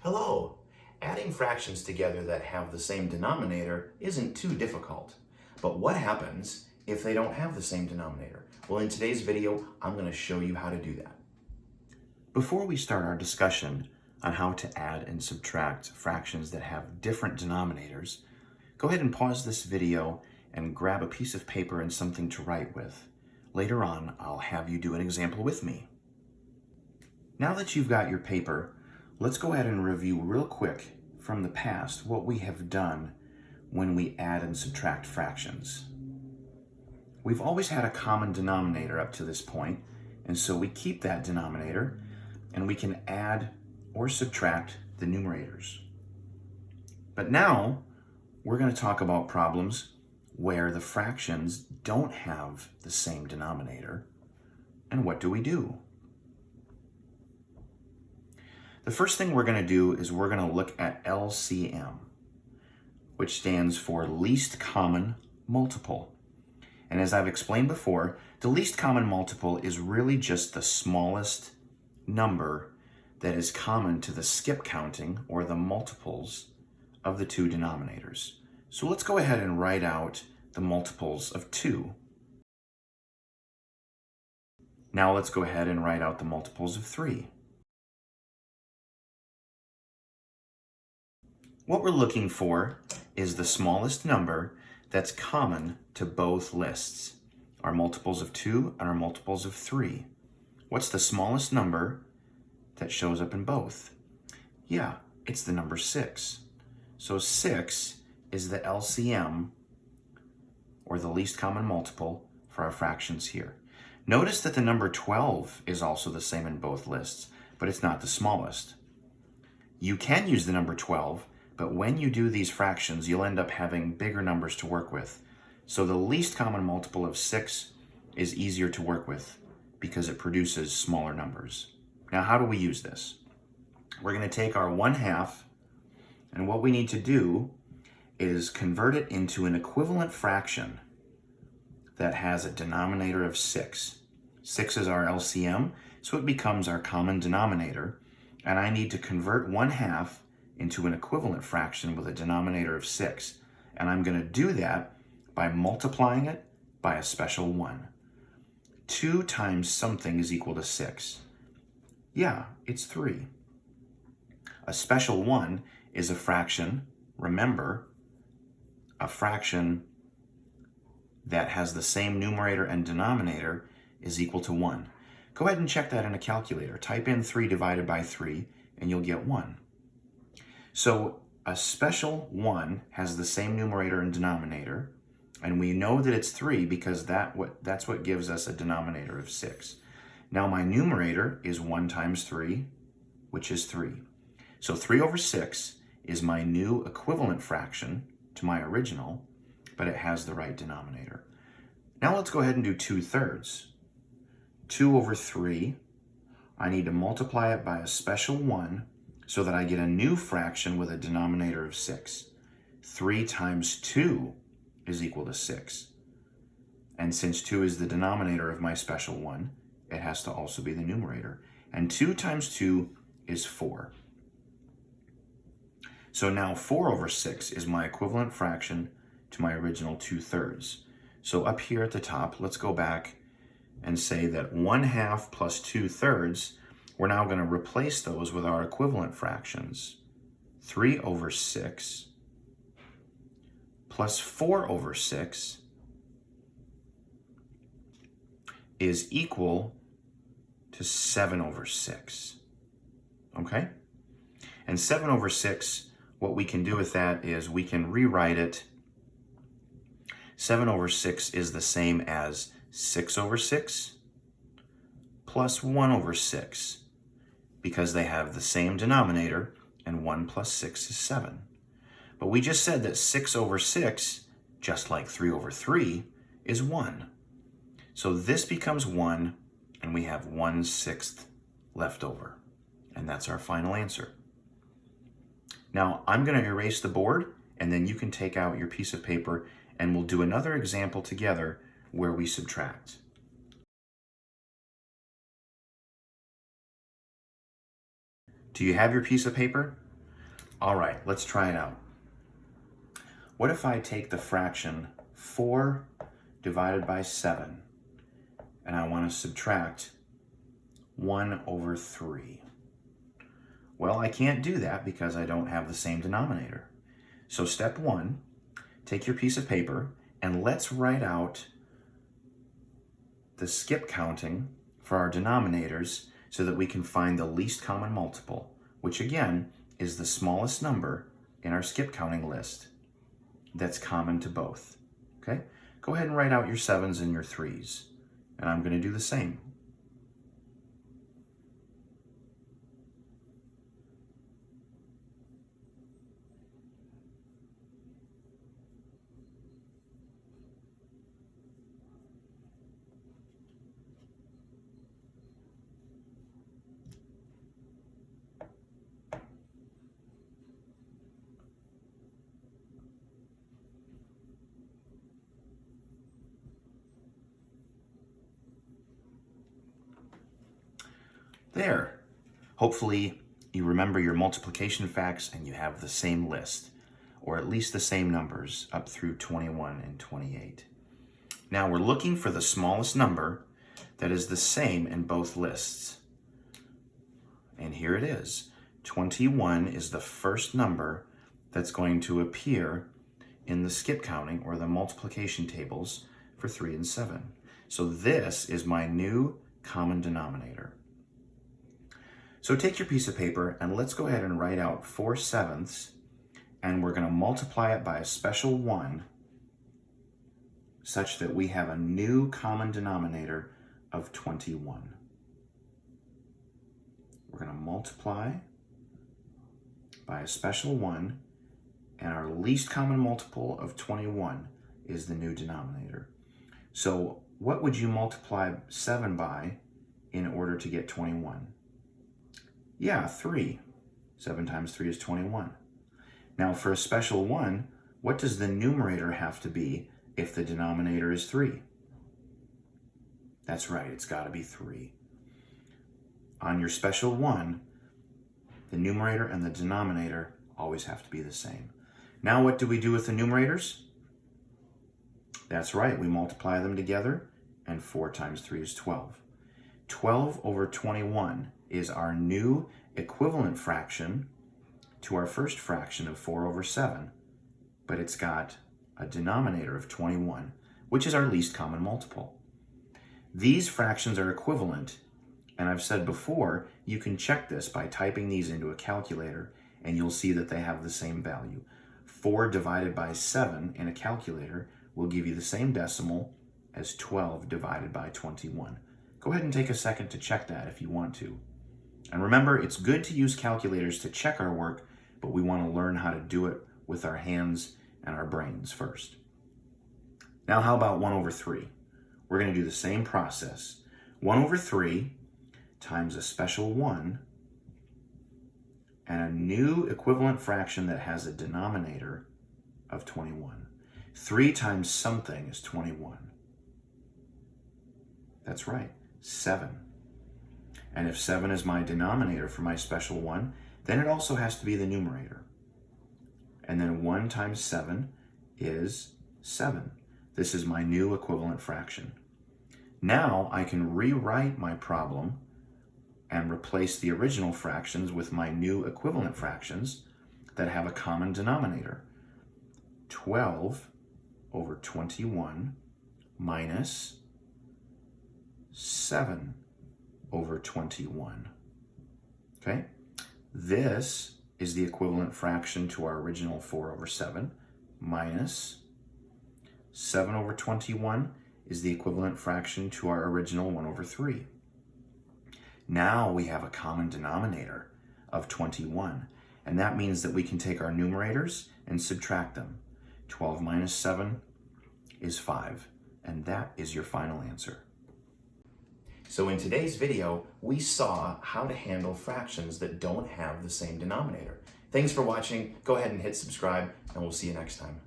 Hello! Adding fractions together that have the same denominator isn't too difficult. But what happens if they don't have the same denominator? Well, in today's video, I'm going to show you how to do that. Before we start our discussion on how to add and subtract fractions that have different denominators, go ahead and pause this video and grab a piece of paper and something to write with. Later on, I'll have you do an example with me. Now that you've got your paper, let's go ahead and review real quick from the past what we have done when we add and subtract fractions. We've always had a common denominator up to this point, and so we keep that denominator and we can add or subtract the numerators. But now we're going to talk about problems where the fractions don't have the same denominator. And what do we do? The first thing we're going to do is we're going to look at LCM, which stands for least common multiple. And as I've explained before, the least common multiple is really just the smallest number that is common to the skip counting or the multiples of the two denominators. So let's go ahead and write out the multiples of 2. Now let's go ahead and write out the multiples of 3. What we're looking for is the smallest number that's common to both lists, our multiples of 2 and our multiples of 3. What's the smallest number that shows up in both? Yeah, it's the number 6. So 6 is the LCM, or the least common multiple, for our fractions here. Notice that the number 12 is also the same in both lists, but it's not the smallest. You can use the number 12, but when you do these fractions, you'll end up having bigger numbers to work with. So the least common multiple of 6 is easier to work with because it produces smaller numbers. Now, how do we use this? We're going to take our 1/2, and what we need to do is convert it into an equivalent fraction that has a denominator of 6. 6 is our LCM, so it becomes our common denominator, and I need to convert 1/2 into an equivalent fraction with a denominator of 6. And I'm going to do that by multiplying it by a special 1. 2 times something is equal to 6. Yeah, it's 3. A special 1 is a fraction, remember, a fraction that has the same numerator and denominator is equal to 1. Go ahead and check that in a calculator. Type in 3 divided by 3 and you'll get 1. So a special 1 has the same numerator and denominator, and we know that it's 3 because that's what gives us a denominator of 6. Now my numerator is 1 times 3, which is 3. So 3 over 6 is my new equivalent fraction to my original, but it has the right denominator. Now let's go ahead and do 2/3. 2 over 3, I need to multiply it by a special 1 so that I get a new fraction with a denominator of 6. 3 times 2 is equal to 6. And since 2 is the denominator of my special 1, it has to also be the numerator. And 2 times 2 is 4. So now 4 over 6 is my equivalent fraction to my original 2/3. So up here at the top, let's go back and say that 1/2 plus 2/3, we're now going to replace those with our equivalent fractions. 3 over 6 plus 4 over 6 is equal to 7 over 6. Okay? And 7 over 6, what we can do with that is we can rewrite it. 7 over 6 is the same as 6 over 6 plus 1 over 6. Because they have the same denominator, and 1 plus 6 is 7. But we just said that 6 over 6, just like 3 over 3, is 1. So this becomes 1, and we have 1/6 left over. And that's our final answer. Now, I'm going to erase the board, and then you can take out your piece of paper, and we'll do another example together where we subtract. Do you have your piece of paper? All right, let's try it out. What if I take the fraction 4 divided by 7, and I want to subtract 1 over 3? Well, I can't do that because I don't have the same denominator. So step 1, take your piece of paper and let's write out the skip counting for our denominators so that we can find the least common multiple, which again is the smallest number in our skip counting list that's common to both. Okay? Go ahead and write out your 7s and your 3s, and I'm going to do the same. There. Hopefully you remember your multiplication facts and you have the same list, or at least the same numbers up through 21 and 28. Now we're looking for the smallest number that is the same in both lists. And here it is. 21 is the first number that's going to appear in the skip counting or the multiplication tables for 3 and 7. So this is my new common denominator. So take your piece of paper and let's go ahead and write out 4/7, and we're going to multiply it by a special 1 such that we have a new common denominator of 21. We're going to multiply by a special 1, and our least common multiple of 21 is the new denominator. So what would you multiply 7 by in order to get 21? Yeah, 3. 7 times 3 is 21. Now for a special 1, what does the numerator have to be if the denominator is 3? That's right, it's got to be 3. On your special 1, the numerator and the denominator always have to be the same. Now what do we do with the numerators? That's right, we multiply them together, and 4 times 3 is 12. 12 over 21 is our new equivalent fraction to our first fraction of 4 over 7, but it's got a denominator of 21, which is our least common multiple. These fractions are equivalent, and I've said before, you can check this by typing these into a calculator, and you'll see that they have the same value. 4 divided by 7 in a calculator will give you the same decimal as 12 divided by 21. Go ahead and take a second to check that if you want to. And remember, it's good to use calculators to check our work, but we want to learn how to do it with our hands and our brains first. Now how about 1 over 3? We're going to do the same process. 1 over 3 times a special 1 and a new equivalent fraction that has a denominator of 21. 3 times something is 21. That's right, 7. And if 7 is my denominator for my special 1, then it also has to be the numerator. And then 1 times 7 is 7. This is my new equivalent fraction. Now I can rewrite my problem and replace the original fractions with my new equivalent fractions that have a common denominator. 12 over 21 minus 7 over 21. Okay? This is the equivalent fraction to our original 4 over 7 minus 7 over 21 is the equivalent fraction to our original 1 over 3. Now we have a common denominator of 21, and that means that we can take our numerators and subtract them. 12 minus 7 is 5, and that is your final answer. So in today's video, we saw how to handle fractions that don't have the same denominator. Thanks for watching. Go ahead and hit subscribe, and we'll see you next time.